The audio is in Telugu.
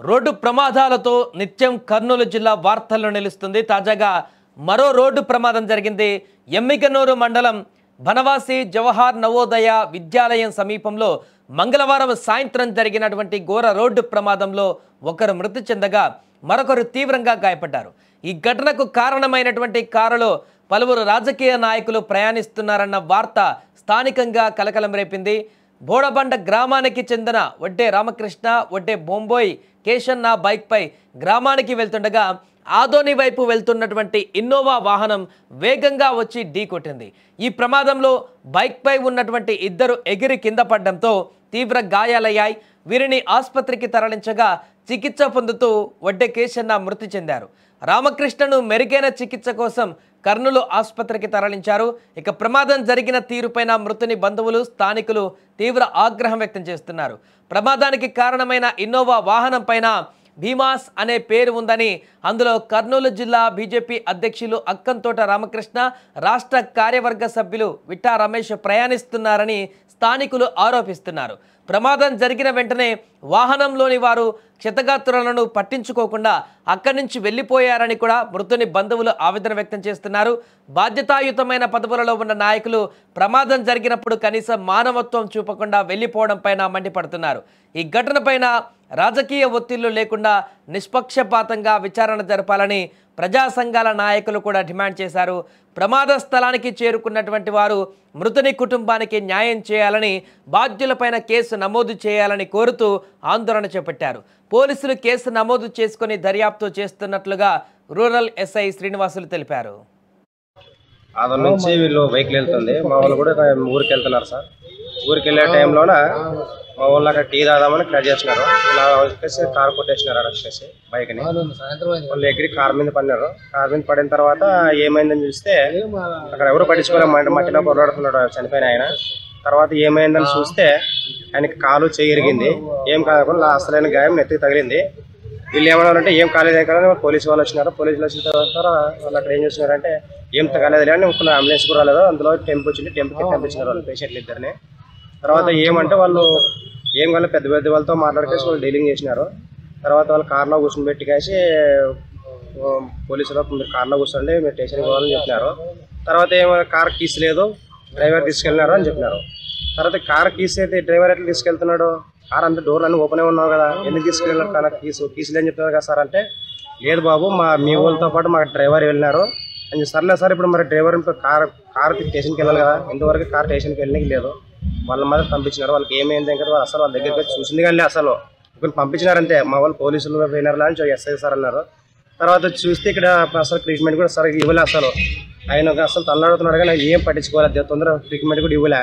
రోడ్డు ప్రమాదాలతో నిత్యం కర్నూలు జిల్లా వార్తల్లో నిలుస్తుంది. తాజాగా మరో రోడ్డు ప్రమాదం జరిగింది. ఎమ్మిగనూరు మండలం బనవాసి జవహర్ నవోదయ విద్యాలయం సమీపంలో మంగళవారం సాయంత్రం జరిగినటువంటి ఘోర రోడ్డు ప్రమాదంలో ఒకరు మృతి చెందగా మరొకరు తీవ్రంగా గాయపడ్డారు. ఈ ఘటనకు కారణమైనటువంటి కారులో పలువురు రాజకీయ నాయకులు ప్రయాణిస్తున్నారన్న వార్త స్థానికంగా కలకలం రేపింది. బోడబండ గ్రామానికి చెందిన వడ్డే రామకృష్ణ, వడ్డే బొంబోయ్ కేశన్న బైక్పై గ్రామానికి వెళ్తుండగా ఆదోని వైపు వెళ్తున్నటువంటి ఇన్నోవా వాహనం వేగంగా వచ్చి ఢీకొట్టింది. ఈ ప్రమాదంలో బైక్పై ఉన్నటువంటి ఇద్దరు ఎగిరి కింద పడడంతో తీవ్ర గాయాలయ్యాయి. వీరిని ఆసుపత్రికి తరలించగా చికిత్స పొందుతూ వడ్డే కేశన్న మృతి చెందారు. రామకృష్ణను మెరుగైన చికిత్స కోసం కర్నూలు ఆసుపత్రికి తరలించారు. ఇక ప్రమాదం జరిగిన తీరుపైన మృతుని బంధువులు, స్థానికులు తీవ్ర ఆగ్రహం వ్యక్తం చేస్తున్నారు. ప్రమాదానికి కారణమైన ఇన్నోవా వాహనం పైన భీమాస్ అనే పేరు ఉందని, అందులో కర్నూలు జిల్లా బీజేపీ అధ్యక్షులు అక్కంతోట రామకృష్ణ, రాష్ట్ర కార్యవర్గ సభ్యులు విట్టా రమేష్ ప్రయాణిస్తున్నారని స్థానికులు ఆరోపిస్తున్నారు. ప్రమాదం జరిగిన వెంటనే వాహనంలోని వారు క్షతగాత్రులను పట్టించుకోకుండా అక్కడి నుంచి వెళ్ళిపోయారని కూడా మృతుని బంధువులు ఆవేదన వ్యక్తం చేస్తున్నారు. బాధ్యతాయుతమైన పదవులలో ఉన్న నాయకులు ప్రమాదం జరిగినప్పుడు కనీసం మానవత్వం చూపకుండా వెళ్ళిపోవడం పైన మండిపడుతున్నారు. ఈ ఘటనపైన రాజకీయ ఒత్తిళ్లు లేకుండా నిష్పక్షపాతంగా విచారణ జరపాలని ప్రజా సంఘాల నాయకులు కూడా డిమాండ్ చేశారు. ప్రమాద స్థలానికి చేరుకున్నటువంటి వారు మృతుని కుటుంబానికి న్యాయం చేయాలని, బాధ్యులపైన కేసు నమోదు చేయాలని కోరుతూ ఆందోళన చేపట్టారు. పోలీసులు కేసు నమోదు చేసుకుని దర్యాప్తు చేస్తున్నట్లుగా రూరల్ ఎస్ఐ శ్రీనివాసులు తెలిపారు. ఆదోని నుంచి వీళ్ళు వెహికల్ వెళ్తుంది. మా వాళ్ళు కూడా ఊరికి వెళ్తున్నారు సార్. ఊరికి వెళ్ళే టైంలోన మా వాళ్ళు అక్కడ టీ తాదామని క్రాష్ చేసినారు. ఇలా వచ్చేసి కారు కొట్టేసినారు. అరెస్ట్ చేసి బైక్ని వాళ్ళు ఎగిరి కారు మీద పడినారు. కారు మీద పడిన తర్వాత ఏమైందని చూస్తే అక్కడ ఎవరు పట్టించుకోలేము. మట్టిలో పొరలాడుతున్నాడు చనిపోయిన ఆయన. తర్వాత ఏమైందని చూస్తే ఆయనకి కాలు చేయిరిగింది. ఏం కాకుండా అసలైన గాయం నెత్తికి తగిలింది. వీళ్ళు ఏమన్నారంటే ఏం కాలేదు కదా. పోలీసు వాళ్ళు వచ్చినారు. పోలీసులు వచ్చిన తర్వాత వాళ్ళు అక్కడ ఏం చేస్తున్నారంటే ఏం కాలేదు అని ఒక అంబులెన్స్ కూడా రాలేదు. అందులో టెంపో వచ్చింది. టెంపోకి పంపించినారు వాళ్ళు పేషెంట్లు ఇద్దరిని. తర్వాత ఏమంటే వాళ్ళు ఏం కాలేదు పెద్ద పెద్ద వాళ్ళతో మాట్లాడుకేసి వాళ్ళు డీలింగ్ చేసినారు. తర్వాత వాళ్ళు కార్లో కూర్చొని పెట్టికేసి పోలీసులు మీరు కార్లో కూర్చోండి, మీరు స్టేషన్కి పోవాలని చెప్పినారు. తర్వాత ఏమో కార్ కీస్ లేదు, డ్రైవర్ తీసుకెళ్ళినారు అని చెప్పినారు. తర్వాత కార్ కీస్ అయితే డ్రైవర్ ఎట్లా తీసుకెళ్తున్నాడు? కార్ అంతా డోర్లు అన్నీ ఓపెన్ ఉన్నావు కదా, ఎందుకు తీసుకెళ్ళినారు? కానీ కీసులు అని చెప్తున్నారు కదా సార్ అంటే, లేదు బాబు మీ వాళ్ళతో పాటు మా డ్రైవర్ వెళ్ళినారు అని. సర్లే సార్, ఇప్పుడు మరి డ్రైవర్ కార్ స్టేషన్కి వెళ్ళాలి కదా, ఇంతవరకు కార్ స్టేషన్కి వెళ్ళడానికి లేదు. వాళ్ళ మీద పంపించినారు. వాళ్ళకి ఏమైంది కదా అసలు వాళ్ళ దగ్గరికి చూసింది కానీ అసలు ఇక్కడ పంపించినారంతే. మా వాళ్ళు పోలీసులు పోయినారు అని ఎస్ఐ సార్ అన్నారు. తర్వాత చూస్తే ఇక్కడ అసలు ట్రీట్మెంట్ కూడా సరిగ్గా ఇవ్వలే. అసలు ఆయన అసలు తల్లాడుతున్నాడు కానీ ఏం పట్టించుకోవాలి, తొందరగా ట్రీట్మెంట్ కూడా ఇవ్వలే.